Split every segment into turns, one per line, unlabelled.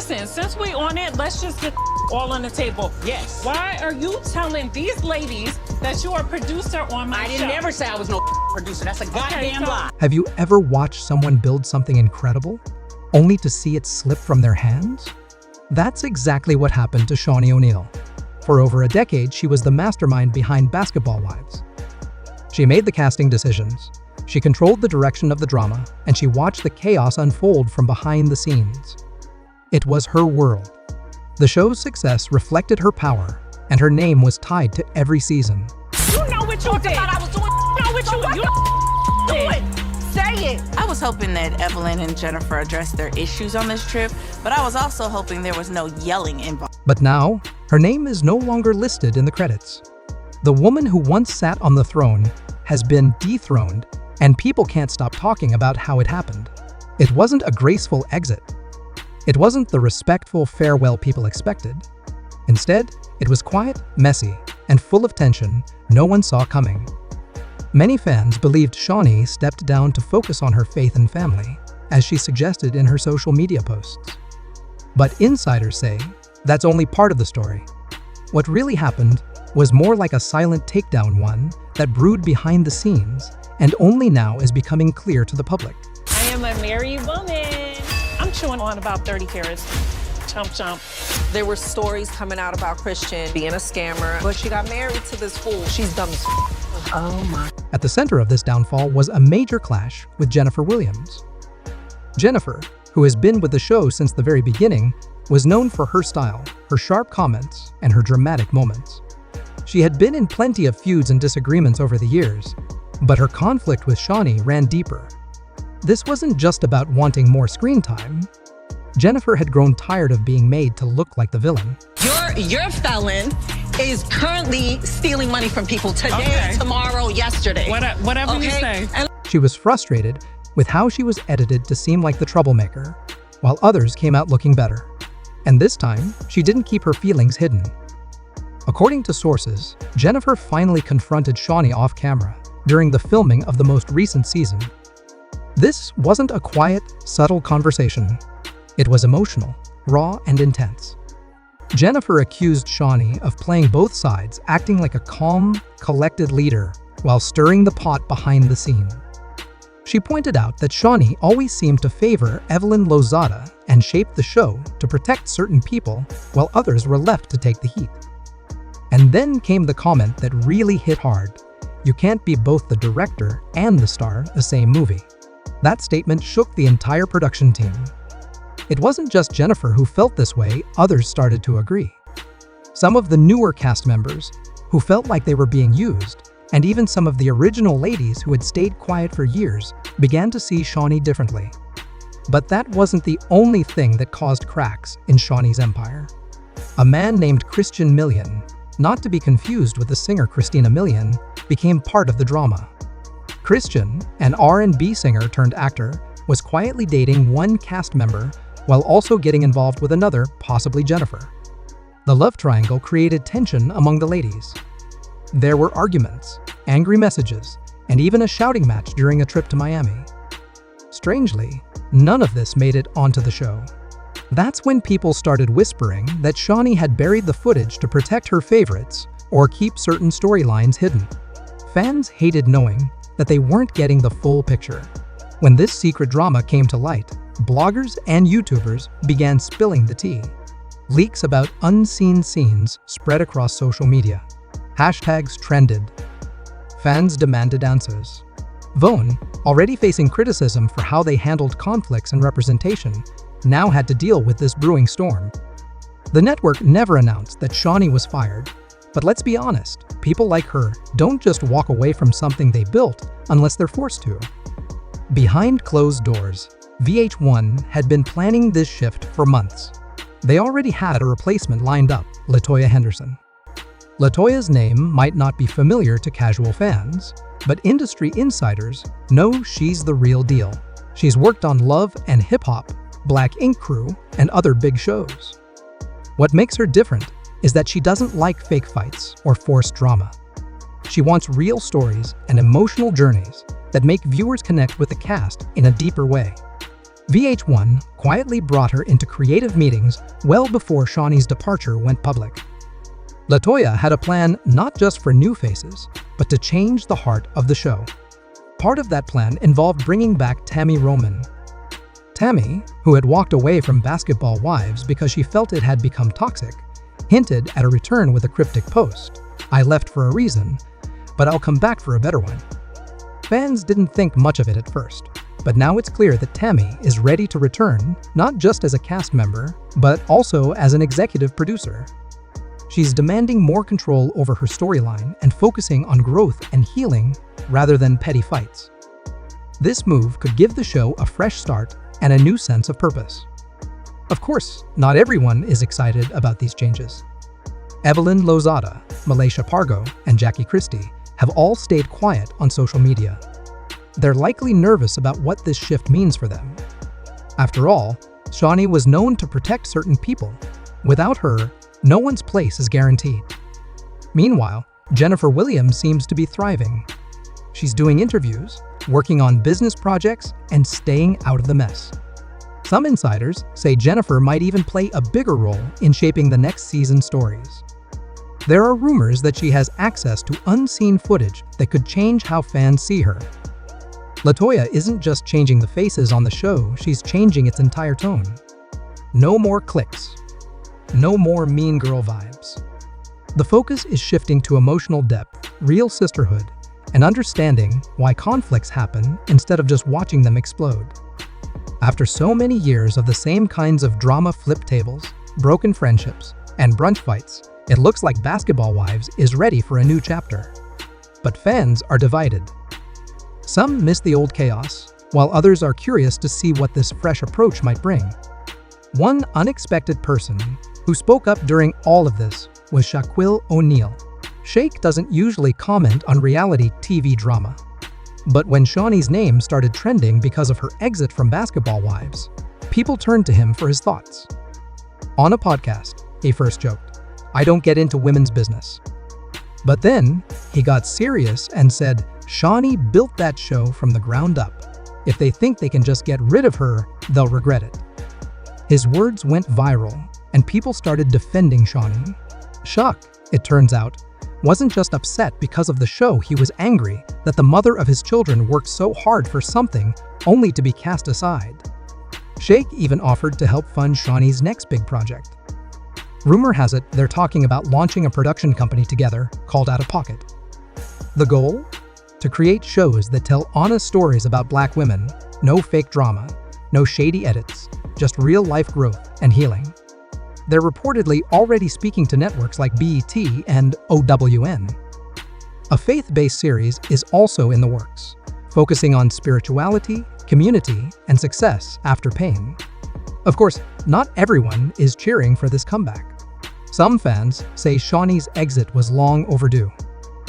Listen, since we on it, let's just get all on the table.
Yes.
Why are you telling these ladies that you are a producer on my show?
I didn't never say I was no producer. That's a goddamn lie.
Have you ever watched someone build something incredible, only to see it slip from their hands? That's exactly what happened to Shaunie O'Neal. For over a decade, she was the mastermind behind Basketball Wives. She made the casting decisions, she controlled the direction of the drama, and she watched the chaos unfold from behind the scenes. It was her world. The show's success reflected her power, and her name was tied to every season.
You know what you did.
I was doing.
You know what you did.
Say it.
I was hoping that Evelyn and Jennifer addressed their issues on this trip, but I was also hoping there was no yelling involved.
But now, her name is no longer listed in the credits. The woman who once sat on the throne has been dethroned, and people can't stop talking about how it happened. It wasn't a graceful exit. It wasn't the respectful farewell people expected. Instead, it was quiet, messy, and full of tension no one saw coming. Many fans believed Shaunie stepped down to focus on her faith and family, as she suggested in her social media posts. But insiders say that's only part of the story. What really happened was more like a silent takedown, one that brewed behind the scenes and only now is becoming clear to the public.
I am a married woman. I'm chewing on about 30 carats. Chomp, chomp.
There were stories coming out about Christian being a scammer, but she got married to this fool. She's dumb as Oh my.
At the center of this downfall was a major clash with Jennifer Williams. Jennifer, who has been with the show since the very beginning, was known for her style, her sharp comments, and her dramatic moments. She had been in plenty of feuds and disagreements over the years, but her conflict with Shaunie ran deeper. This wasn't just about wanting more screen time. Jennifer had grown tired of being made to look like the villain.
Your felon is currently stealing money from people today, tomorrow, yesterday.
Whatever you say.
She was frustrated with how she was edited to seem like the troublemaker, while others came out looking better. And this time, she didn't keep her feelings hidden. According to sources, Jennifer finally confronted Shaunie off camera during the filming of the most recent season. This wasn't a quiet, subtle conversation. It was emotional, raw, and intense. Jennifer accused Shaunie of playing both sides, acting like a calm, collected leader while stirring the pot behind the scene. She pointed out that Shaunie always seemed to favor Evelyn Lozada and shaped the show to protect certain people while others were left to take the heat. And then came the comment that really hit hard. You can't be both the director and the star of the same movie. That statement shook the entire production team. It wasn't just Jennifer who felt this way, others started to agree. Some of the newer cast members, who felt like they were being used, and even some of the original ladies who had stayed quiet for years, began to see Shaunie differently. But that wasn't the only thing that caused cracks in Shaunie's empire. A man named Christian Milian, not to be confused with the singer Christina Milian, became part of the drama. Christian, an R&B singer turned actor, was quietly dating one cast member while also getting involved with another, possibly Jennifer. The love triangle created tension among the ladies. There were arguments, angry messages, and even a shouting match during a trip to Miami. Strangely, none of this made it onto the show. That's when people started whispering that Shaunie had buried the footage to protect her favorites or keep certain storylines hidden. Fans hated knowing that they weren't getting the full picture. When this secret drama came to light, bloggers and YouTubers began spilling the tea. Leaks about unseen scenes spread across social media. Hashtags trended. Fans demanded answers. Vaughn, already facing criticism for how they handled conflicts and representation, now had to deal with this brewing storm. The network never announced that Shaunie was fired, but let's be honest, people like her don't just walk away from something they built unless they're forced to. Behind closed doors, VH1 had been planning this shift for months. They already had a replacement lined up, LaToya Henderson. LaToya's name might not be familiar to casual fans, but industry insiders know she's the real deal. She's worked on Love and Hip Hop, Black Ink Crew, and other big shows. What makes her different is that she doesn't like fake fights or forced drama. She wants real stories and emotional journeys that make viewers connect with the cast in a deeper way. VH1 quietly brought her into creative meetings well before Shaunie's departure went public. LaToya had a plan not just for new faces, but to change the heart of the show. Part of that plan involved bringing back Tammy Roman. Tammy, who had walked away from Basketball Wives because she felt it had become toxic, hinted at a return with a cryptic post. "I left for a reason, but I'll come back for a better one." Fans didn't think much of it at first, but now it's clear that Tammy is ready to return, not just as a cast member, but also as an executive producer. She's demanding more control over her storyline and focusing on growth and healing rather than petty fights. This move could give the show a fresh start and a new sense of purpose. Of course, not everyone is excited about these changes. Evelyn Lozada, Malaysia Pargo, and Jackie Christie have all stayed quiet on social media. They're likely nervous about what this shift means for them. After all, Shaunie was known to protect certain people. Without her, no one's place is guaranteed. Meanwhile, Jennifer Williams seems to be thriving. She's doing interviews, working on business projects, and staying out of the mess. Some insiders say Jennifer might even play a bigger role in shaping the next season's stories. There are rumors that she has access to unseen footage that could change how fans see her. LaToya isn't just changing the faces on the show, she's changing its entire tone. No more cliques. No more mean girl vibes. The focus is shifting to emotional depth, real sisterhood, and understanding why conflicts happen instead of just watching them explode. After so many years of the same kinds of drama flip tables, broken friendships, and brunch fights, it looks like Basketball Wives is ready for a new chapter. But fans are divided. Some miss the old chaos, while others are curious to see what this fresh approach might bring. One unexpected person who spoke up during all of this was Shaunie O'Neal. Shake doesn't usually comment on reality TV drama. But when Shaunie's name started trending because of her exit from Basketball Wives, people turned to him for his thoughts. On a podcast, he first joked, "I don't get into women's business." But then, he got serious and said, Shaunie built that show from the ground up. If they think they can just get rid of her, they'll regret it. His words went viral, and people started defending Shaunie. Chuck, it turns out, wasn't just upset because of the show, he was angry that the mother of his children worked so hard for something only to be cast aside. Shake even offered to help fund Shaunie's next big project. Rumor has it they're talking about launching a production company together called Out of Pocket. The goal? To create shows that tell honest stories about Black women, no fake drama, no shady edits, just real-life growth and healing. They're reportedly already speaking to networks like BET and OWN. A faith-based series is also in the works, focusing on spirituality, community, and success after pain. Of course, not everyone is cheering for this comeback. Some fans say Shaunie's exit was long overdue.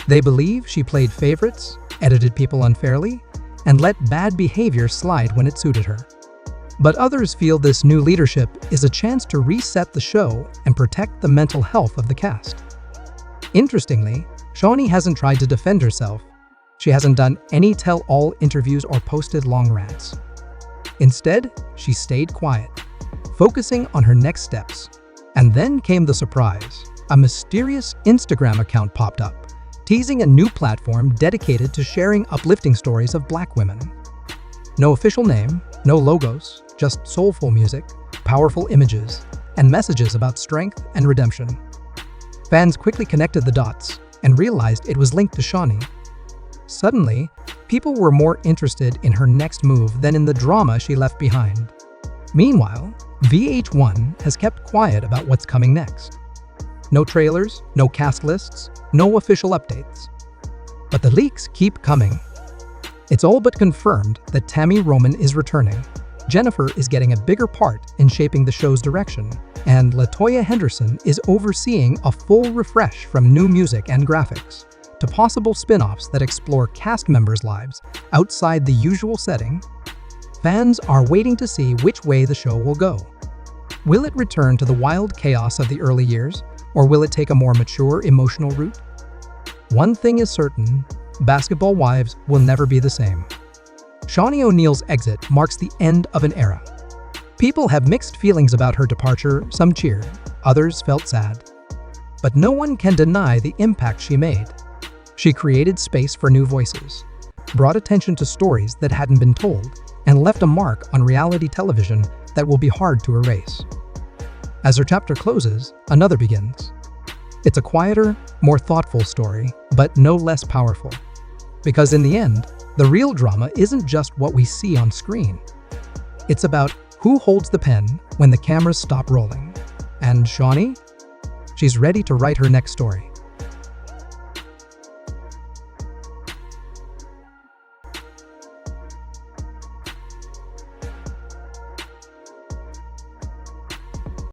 They believe she played favorites, edited people unfairly, and let bad behavior slide when it suited her. But others feel this new leadership is a chance to reset the show and protect the mental health of the cast. Interestingly, Shaunie hasn't tried to defend herself. She hasn't done any tell-all interviews or posted long rants. Instead, she stayed quiet, focusing on her next steps. And then came the surprise. A mysterious Instagram account popped up, teasing a new platform dedicated to sharing uplifting stories of Black women. No official name, no logos, just soulful music, powerful images, and messages about strength and redemption. Fans quickly connected the dots and realized it was linked to Shaunie. Suddenly, people were more interested in her next move than in the drama she left behind. Meanwhile, VH1 has kept quiet about what's coming next. No trailers, no cast lists, no official updates. But the leaks keep coming. It's all but confirmed that Tammy Roman is returning. Jennifer is getting a bigger part in shaping the show's direction, and LaToya Henderson is overseeing a full refresh from new music and graphics to possible spin-offs that explore cast members' lives outside the usual setting. Fans are waiting to see which way the show will go. Will it return to the wild chaos of the early years, or will it take a more mature, emotional route? One thing is certain, Basketball Wives will never be the same. Shaunie O'Neal's exit marks the end of an era. People have mixed feelings about her departure, some cheered, others felt sad. But no one can deny the impact she made. She created space for new voices, brought attention to stories that hadn't been told, and left a mark on reality television that will be hard to erase. As her chapter closes, another begins. It's a quieter, more thoughtful story, but no less powerful. Because in the end, the real drama isn't just what we see on screen. It's about who holds the pen when the cameras stop rolling. And Shaunie? She's ready to write her next story.